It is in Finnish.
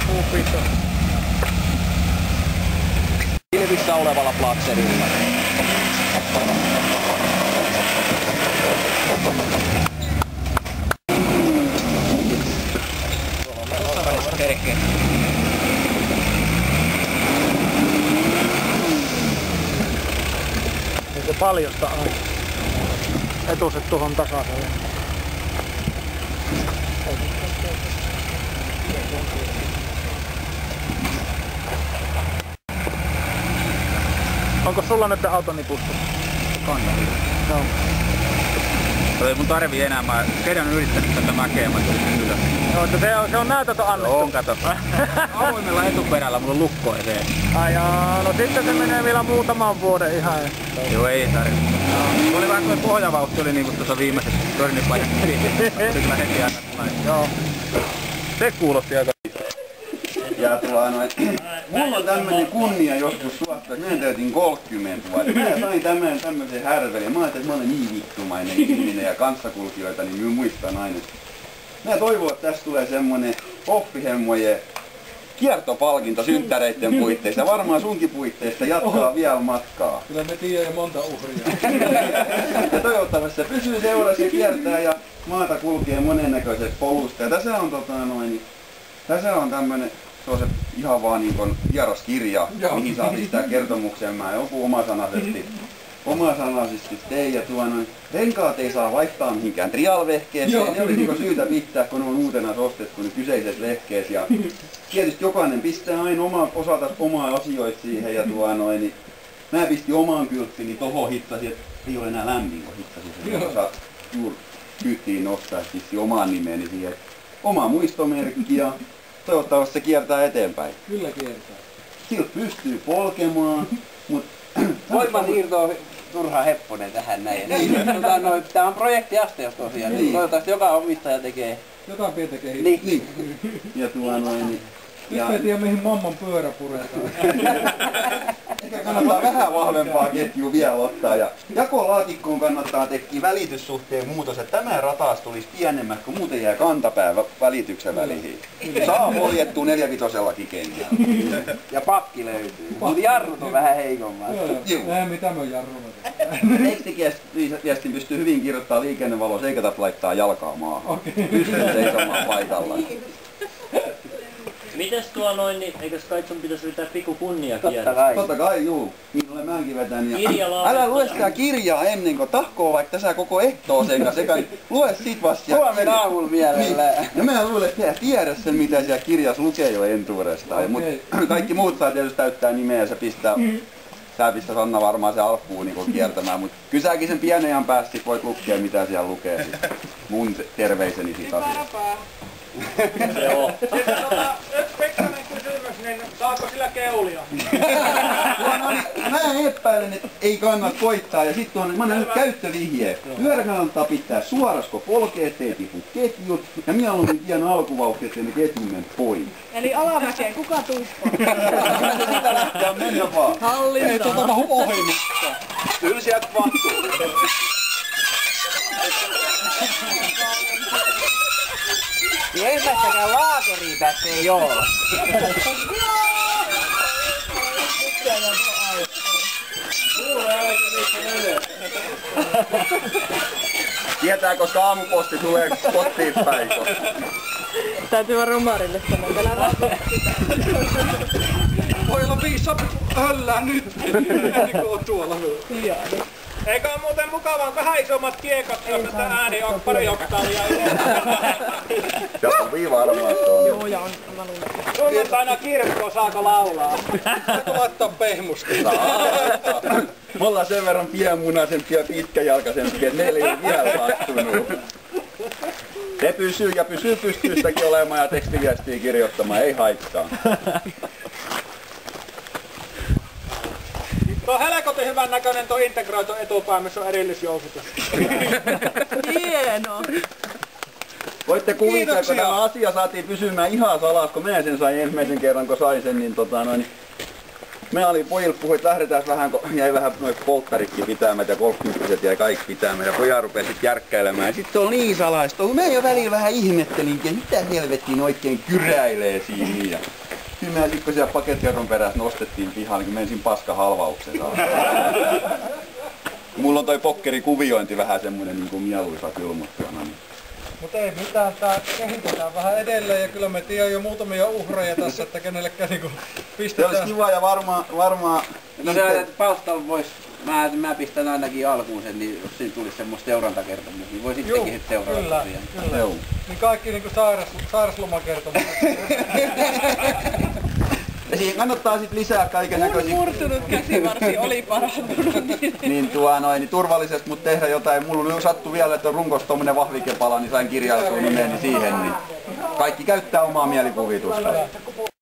puupito. Pilvissä olevalla platserilla. Tuossa välissä perkeen. Se paljosta aina. Etuset tuohon tasaiselle. Onko sulla nyt auto nipussa? Kannattaa. Joo. Ei mun tarvii enää, mä kerran yrittänyt tätä mäkeä, mä tulin ylös. Joo, se on näytötön annettu. On, kato. Avoimella etuperällä mulla on lukko eteen. Ai jaa, no sitten se menee vielä muutaman vuoden ihan. Joo, ei tarvitse. Se oli vähän kuin pohjavauhti oli niinku tuossa viimeisessä tornipajan. Se kyllä heti aina tulee. Joo. Se kuulosti aika. Ja mulla on tämmönen kunnia joskus suostaa, että minä täytin 30 vuotta. Minä sain tämmösen härvelin. Mä ajattelin, että mä olen niin vittumainen ihminen ja kanssakulkijoita, niin minä muistan aina. Mä toivon, että tässä tulee semmonen Hoffihemmojen kiertopalkinto synttäreitten puitteissa. Varmaan sunkin puitteista jatkaa vielä matkaa. Kyllä me tiedämme monta uhria. Ja toivottavasti se pysyy seurassa ja kiertää ja maata kulkee monennäköisestä polusta. Ja tässä on tämmönen, se on se ihan vaan niin kuin vieras kirja, mihin saa pistää kertomuksen. Mä joku omasanaisesti tein ja renkaat ei saa vaihtaa mihinkään trialvehkeeseen. Ne oli niin syytä pitää, kun ne on uutena ostettu ne kyseiset vehkeet. Ja tietysti jokainen pistää aina osata omaa asioita siihen. Ja niin mä pistin omaan kylttini tohon hittasin, että ei ole enää lämmin, kun hittasin sen. Osaat juuri kyyttiin nostaa, että pistin omaan nimeeni siihen. Oma muistomerkki ja toivottavasti se kiertää eteenpäin. Kyllä kiertää. Siltä pystyy polkemaan, mutta voimansiirto on turha hepponen tähän näin. Tämä on projektiasteus tosiaan. Niin. Toivottavasti joka omistaja tekee. Jotain pientä kehitystä. Niin. Ja Nyt ei tiedä mihin mammon pyörä puretaan. Ehkä kannattaa vähän vahvempaa ketjua vielä ottaa. Ja jakolaatikkoon kannattaa tehdä välityssuhteen muutos, että tämä rataas tulisi pienemmät, kun muuten jää kantapää välityksen väliin. Saa poljettua 4-5 kentällä. Ja pakki löytyy. Mutta jarrut on vähän heikommat. Joo. Mitä me jarrumme? Tekstiviestin pystyy hyvin kirjoittamaan liikennevalossa, eikä tarvitse laittaa jalkaa maahan. Pystyy seisomaan paikallaan. Mites niin eikös kai sun pitäisi yrittää pikku kunnia Totta kai, juu. Niin olen mäkin vetänyt. Älä lue sitä kirjaa ennen kuin tahkoo vaikka tässä koko ehtoo sen kanssa. Lue sit vasta. Huomenna aamulla mielellään. Niin. Ja mä luulen, että tiedä sen mitä siellä kirjassa lukee jo entuudestaan. Okay. Kaikki muut saa tietysti täyttää nimeä ja se pistää. Tää pistää Sanna varmaan se alkuun niin kiertämään, mutta kyllä säkin sen pienen ajan päästä voit lukea mitä siellä lukee. Mun terveiseni siitä asiasta. Joo. Yksi pikkainen kysymys, niin saako sillä keulia? Mä epäilen, että ei kannata koittaa ja sitten on, mä näen nyt käyttövihje. Pyörä kannattaa pitää suorasko polkee, ettei tipu ketjut ja mieluummin tien alkuvauhti, ettei ne ketjun mene pois. Eli alamäkeen, kuka tuppaa? Sitä lähtee mennä vaan. Hallintaa. Ei tuota ohi mitään. Kyllä sieltä mahtuu. Ensimmäistäkään laakeria tässä ei oo. Tietää, koska aamuposti tulee kotiin päin. Täytyy vaan romarille sanoa. Voi olla viisaapi höllää nyt. Ennen kuin on tuolla. Eikä ole muuten mukavaa, vähän isommat kiekat, jossa ääni on pari oktaalia. Ja sopii varmaan tuolla. Joo, ja on mä luulen. Sunnuntaina kirkkoon saako laulaa? Saako laittaa pehmusti? Me ollaan sen verran pienmunaisempia ja pitkäjalkaisempia, että meillä ei ole vielä sattunut. Se pysyy ja pysyy pystyystäkin olemaan ja tekstiviestiä kirjoittamaan, ei haittaa. Tuo on helkotin hyvän näköinen tuo integroitu etupää, missä on erillisjousutus. Hieno! Voitte kuvitella, kun tämä asia saatiin pysymään ihan salas, kun minä sen sain ensimmäisen kerran, kun sain sen, niin Me olin pojille puhui, että lähdetään vähän, kun jäi vähän noin polttaritkin pitämään ja 30 jäi kaikki pitämään. Ja pojat rupesi sitten järkkäilemään. Ja sitten se oli niin salaista. Mä jo välillä vähän ihmettelinkin, mitä helvettiin oikein kyräilee siinä. Ja kyllä me sitten kun siellä pakettiauton perässä nostettiin pihaan, niin menisin paskahalvauksen. Mulla on toi pokkerikuviointi vähän semmonen niin kuin mieluisa filmottijana. Niin. Mutta ei mitään, tää kehitetään vähän edelleen ja kyllä me tiedän jo muutamia uhreja tässä, että kenellekään niinku pistetään. Se olisi kiva ja varmaan... No se palsta vois, mä pistän ainakin alkuun sen, niin jos siinä tulisi semmoista seurantakertomus, niin voi sittenkin heti seurata. Kyllä. Joo. Niin kaikki niinku sairaslomakertomukset. Ja siihen kannattaa sit lisää kaiken näköisiä... Mun murtunut käsivarsi oli parantunut. niin turvallisesti, mutta tehdä jotain. Mulla sattui vielä, että on runkossa tommonen vahvikepala, niin sain kirjailtua nimeni siihen. Niin kaikki käyttää omaa mielikuvitusta.